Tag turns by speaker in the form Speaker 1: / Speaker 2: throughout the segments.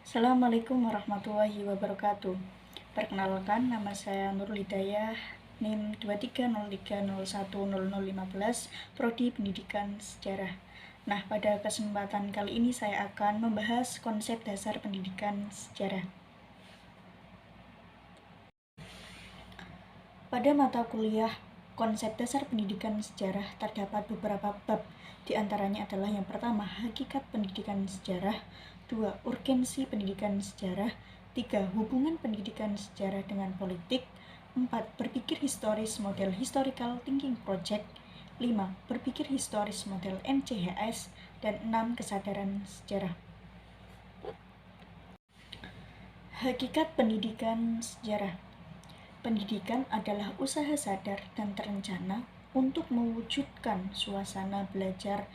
Speaker 1: Assalamualaikum warahmatullahi wabarakatuh. Perkenalkan, nama saya Nurul Hidayah, NIM 2303010015, Prodi Pendidikan Sejarah. Nah, pada kesempatan kali ini saya akan membahas konsep dasar pendidikan sejarah. Pada mata kuliah konsep dasar pendidikan sejarah terdapat beberapa bab. Di antaranya adalah yang pertama, hakikat pendidikan sejarah, 2. Urgensi pendidikan sejarah, 3. Hubungan pendidikan sejarah dengan politik, 4. Berpikir historis model Historical Thinking Project, 5. Berpikir historis model MCHS, dan 6. Kesadaran sejarah. Hakikat pendidikan sejarah. Pendidikan adalah usaha sadar dan terencana untuk mewujudkan suasana belajar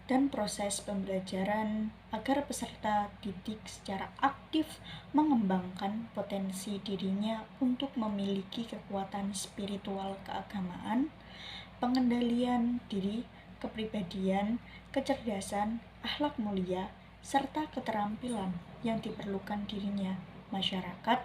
Speaker 1: dan proses pembelajaran agar peserta didik secara aktif mengembangkan potensi dirinya untuk memiliki kekuatan spiritual keagamaan, pengendalian diri, kepribadian, kecerdasan, akhlak mulia, serta keterampilan yang diperlukan dirinya, masyarakat,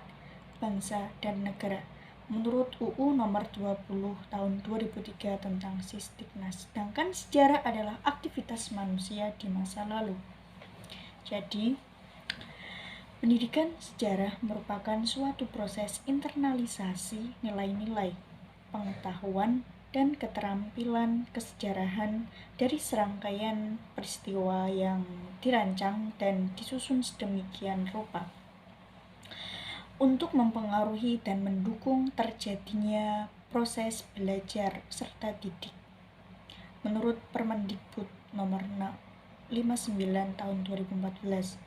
Speaker 1: bangsa, dan negara. Menurut UU nomor 20 tahun 2003 tentang Sisdiknas. Sedangkan sejarah adalah aktivitas manusia di masa lalu. Jadi, pendidikan sejarah merupakan suatu proses internalisasi nilai-nilai, pengetahuan, dan keterampilan kesejarahan dari serangkaian peristiwa yang dirancang dan disusun sedemikian rupa untuk mempengaruhi dan mendukung terjadinya proses belajar serta didik. Menurut Permendikbud nomor 59 tahun 2014,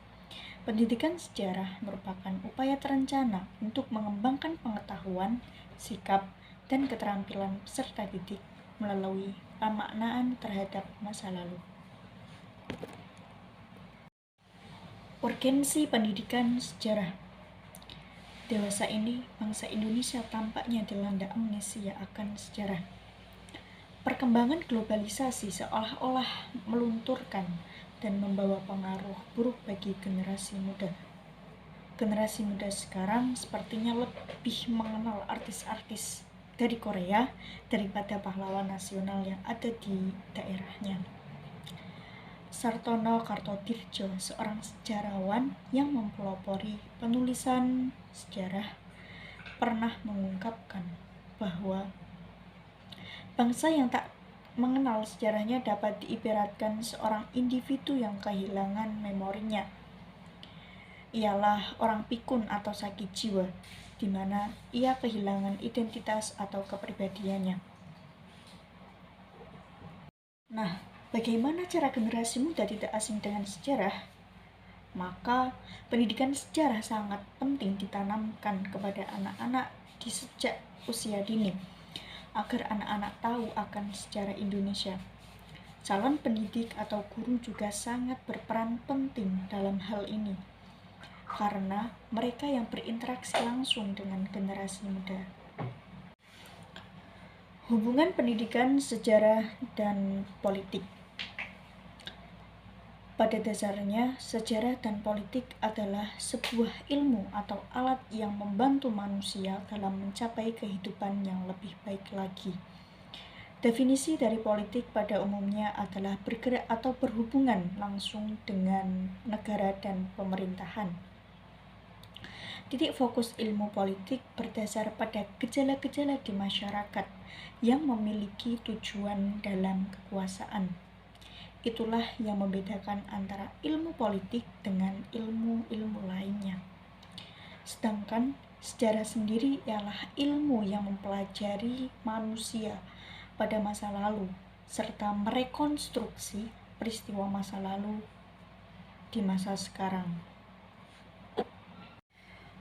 Speaker 1: pendidikan sejarah merupakan upaya terencana untuk mengembangkan pengetahuan, sikap, dan keterampilan peserta didik melalui pemaknaan terhadap masa lalu. Urgensi pendidikan sejarah. Dewasa ini, bangsa Indonesia tampaknya dilanda amnesia akan sejarah. Perkembangan globalisasi seolah-olah melunturkan dan membawa pengaruh buruk bagi generasi muda. Generasi muda sekarang sepertinya lebih mengenal artis-artis dari Korea daripada pahlawan nasional yang ada di daerahnya. Sartono Kartodirjo, seorang sejarawan yang mempelopori penulisan sejarah, pernah mengungkapkan bahwa bangsa yang tak mengenal sejarahnya dapat diibaratkan seorang individu yang kehilangan memorinya. Ialah orang pikun atau sakit jiwa, di mana ia kehilangan identitas atau kepribadiannya. Nah, bagaimana cara generasi muda tidak asing dengan sejarah? Maka, pendidikan sejarah sangat penting ditanamkan kepada anak-anak di sejak usia dini, agar anak-anak tahu akan sejarah Indonesia. Calon pendidik atau guru juga sangat berperan penting dalam hal ini, karena mereka yang berinteraksi langsung dengan generasi muda. Hubungan pendidikan, sejarah, dan politik. Pada dasarnya, sejarah dan politik adalah sebuah ilmu atau alat yang membantu manusia dalam mencapai kehidupan yang lebih baik lagi. Definisi dari politik pada umumnya adalah bergerak atau berhubungan langsung dengan negara dan pemerintahan. Titik fokus ilmu politik berdasar pada gejala-gejala di masyarakat yang memiliki tujuan dalam kekuasaan. Itulah yang membedakan antara ilmu politik dengan ilmu-ilmu lainnya. Sedangkan sejarah sendiri ialah ilmu yang mempelajari manusia pada masa lalu serta merekonstruksi peristiwa masa lalu di masa sekarang.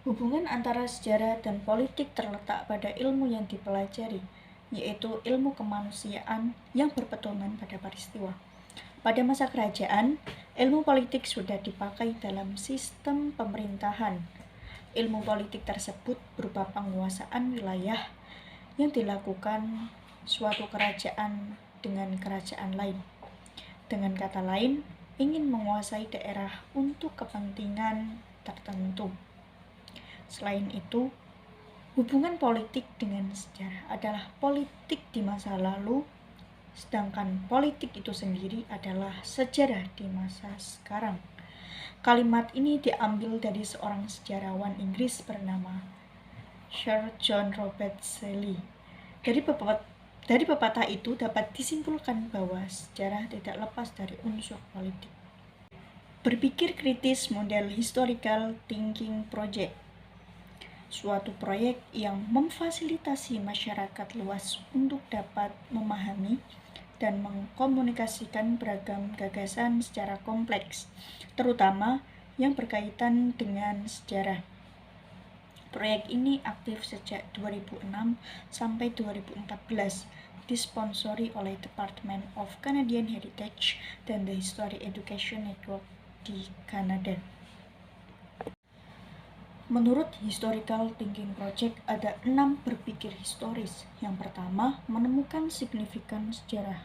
Speaker 1: Hubungan antara sejarah dan politik terletak pada ilmu yang dipelajari, yaitu ilmu kemanusiaan yang berpedoman pada peristiwa. Pada masa kerajaan, ilmu politik sudah dipakai dalam sistem pemerintahan. Ilmu politik tersebut berupa penguasaan wilayah yang dilakukan suatu kerajaan dengan kerajaan lain. Dengan kata lain, ingin menguasai daerah untuk kepentingan tertentu. Selain itu, hubungan politik dengan sejarah adalah politik di masa lalu, sedangkan politik itu sendiri adalah sejarah di masa sekarang. Kalimat ini diambil dari seorang sejarawan Inggris bernama Sir John Robert Shelley. Dari pepatah itu dapat disimpulkan bahwa sejarah tidak lepas dari unsur politik. Berpikir kritis model historical thinking project, suatu proyek yang memfasilitasi masyarakat luas untuk dapat memahami dan mengkomunikasikan beragam gagasan secara kompleks, terutama yang berkaitan dengan sejarah. Proyek ini aktif sejak 2006 sampai 2014, disponsori oleh Department of Canadian Heritage dan The History Education Network di Kanada. Menurut Historical Thinking Project, ada 6 berpikir historis. Yang pertama, menemukan signifikan sejarah.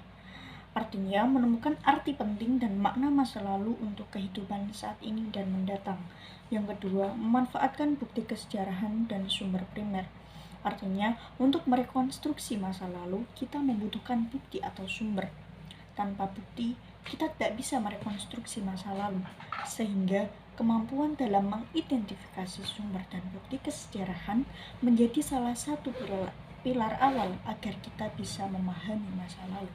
Speaker 1: Artinya, menemukan arti penting dan makna masa lalu untuk kehidupan saat ini dan mendatang. Yang kedua, memanfaatkan bukti kesejarahan dan sumber primer. Artinya, untuk merekonstruksi masa lalu, kita membutuhkan bukti atau sumber. Tanpa bukti, kita tidak bisa merekonstruksi masa lalu, sehingga kemampuan dalam mengidentifikasi sumber dan bukti kesejarahan menjadi salah satu pilar awal agar kita bisa memahami masa lalu.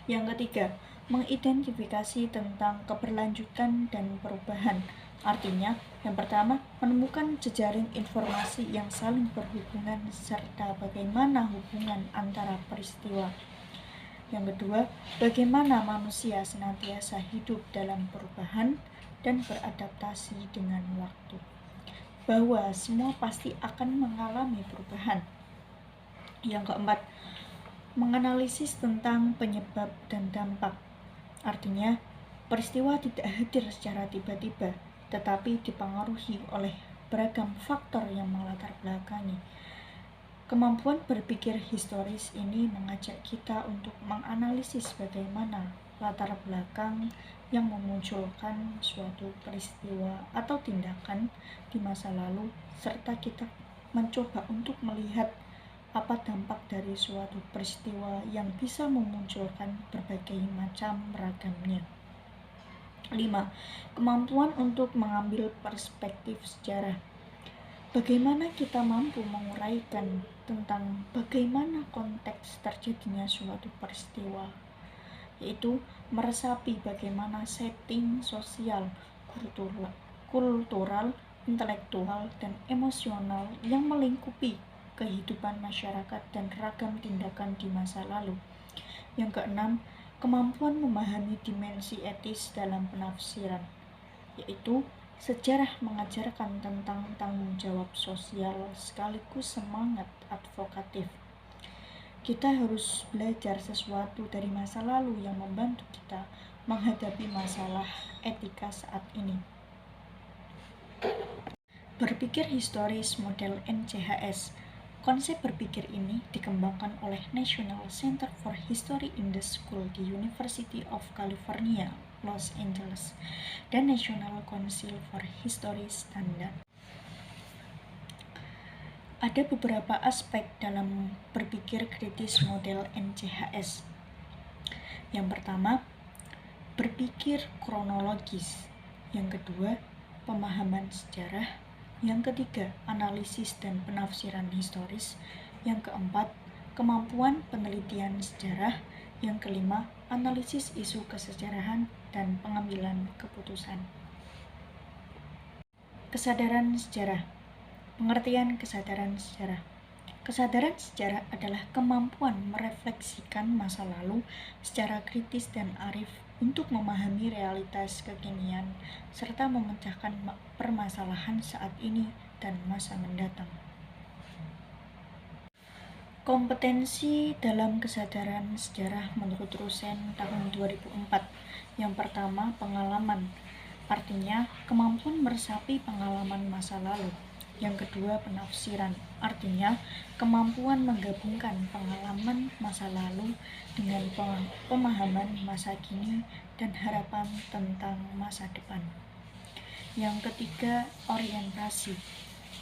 Speaker 1: Yang ketiga, mengidentifikasi tentang keberlanjutan dan perubahan. Artinya, yang pertama, menemukan jejaring informasi yang saling berhubungan serta bagaimana hubungan antara peristiwa. Yang kedua, bagaimana manusia senantiasa hidup dalam perubahan dan beradaptasi dengan waktu. Bahwa semua pasti akan mengalami perubahan. Yang keempat, menganalisis tentang penyebab dan dampak. Artinya, peristiwa tidak hadir secara tiba-tiba, tetapi dipengaruhi oleh beragam faktor yang melatar belakangi. Kemampuan berpikir historis ini mengajak kita untuk menganalisis bagaimana latar belakang yang memunculkan suatu peristiwa atau tindakan di masa lalu, serta kita mencoba untuk melihat apa dampak dari suatu peristiwa yang bisa memunculkan berbagai macam ragamnya. 5. Kemampuan untuk mengambil perspektif sejarah. Bagaimana kita mampu menguraikan tentang bagaimana konteks terjadinya suatu peristiwa, yaitu meresapi bagaimana setting sosial, kultural, intelektual, dan emosional yang melingkupi kehidupan masyarakat dan ragam tindakan di masa lalu. Yang keenam, kemampuan memahami dimensi etis dalam penafsiran, yaitu sejarah mengajarkan tentang tanggung jawab sosial sekaligus semangat advokatif. Kita harus belajar sesuatu dari masa lalu yang membantu kita menghadapi masalah etika saat ini. Berpikir historis model NCHS. Konsep berpikir ini dikembangkan oleh National Center for History in the School di University of California, Los Angeles, dan National Council for History Standard. Ada beberapa aspek dalam berpikir kritis model NCHS. Yang pertama, berpikir kronologis. Yang kedua, pemahaman sejarah. Yang ketiga, analisis dan penafsiran historis. Yang keempat, kemampuan penelitian sejarah. Yang kelima, analisis isu kesejarahan dan pengambilan keputusan. Kesadaran sejarah. Pengertian kesadaran sejarah. Kesadaran sejarah adalah kemampuan merefleksikan masa lalu secara kritis dan arif untuk memahami realitas kekinian serta memecahkan permasalahan saat ini dan masa mendatang. Kompetensi dalam kesadaran sejarah menurut Rusen tahun 2004. Yang pertama, pengalaman. Artinya, kemampuan meresapi pengalaman masa lalu. Yang kedua, penafsiran. Artinya, kemampuan menggabungkan pengalaman masa lalu dengan pemahaman masa kini dan harapan tentang masa depan. Yang ketiga, orientasi.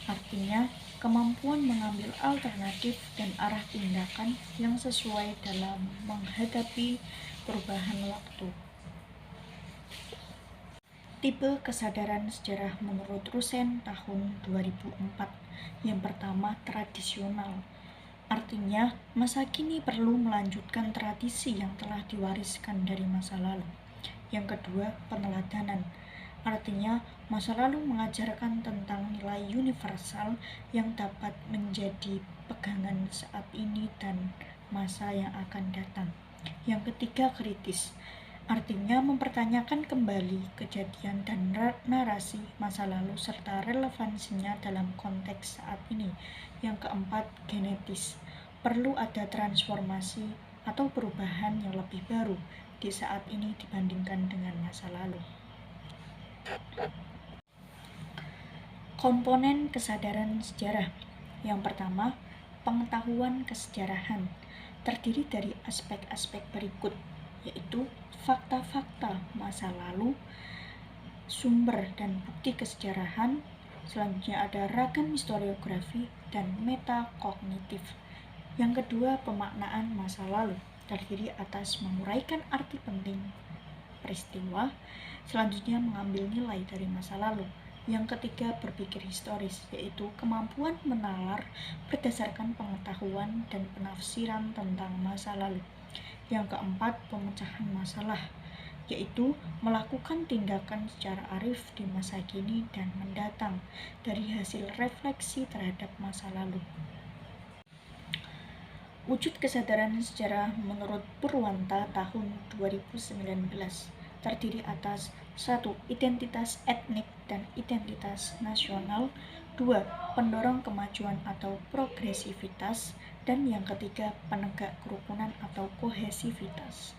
Speaker 1: Artinya, kemampuan mengambil alternatif dan arah tindakan yang sesuai dalam menghadapi perubahan waktu. Tipe kesadaran sejarah menurut Rusen tahun 2004. Yang pertama, tradisional. Artinya, masa kini perlu melanjutkan tradisi yang telah diwariskan dari masa lalu. Yang kedua, peneladanan. Artinya, masa lalu mengajarkan tentang nilai universal yang dapat menjadi pegangan saat ini dan masa yang akan datang. Yang ketiga, kritis. Artinya mempertanyakan kembali kejadian dan narasi masa lalu serta relevansinya dalam konteks saat ini. Yang keempat, genetis. Perlu ada transformasi atau perubahan yang lebih baru di saat ini dibandingkan dengan masa lalu. Komponen kesadaran sejarah. Yang pertama, pengetahuan kesejarahan. Terdiri dari aspek-aspek berikut, yaitu fakta-fakta masa lalu, sumber dan bukti kesejarahan. Selanjutnya ada ragam historiografi dan metakognitif. Yang kedua, pemaknaan masa lalu, terdiri atas menguraikan arti penting peristiwa. Selanjutnya, mengambil nilai dari masa lalu. Yang ketiga, berpikir historis, yaitu kemampuan menalar berdasarkan pengetahuan dan penafsiran tentang masa lalu. Yang keempat, pemecahan masalah, yaitu melakukan tindakan secara arif di masa kini dan mendatang dari hasil refleksi terhadap masa lalu. Wujud kesadaran sejarah menurut Purwanta tahun 2019 terdiri atas 1. Identitas etnik dan identitas nasional, 2. Pendorong kemajuan atau progresivitas, dan yang ketiga, penegak kerukunan atau kohesivitas.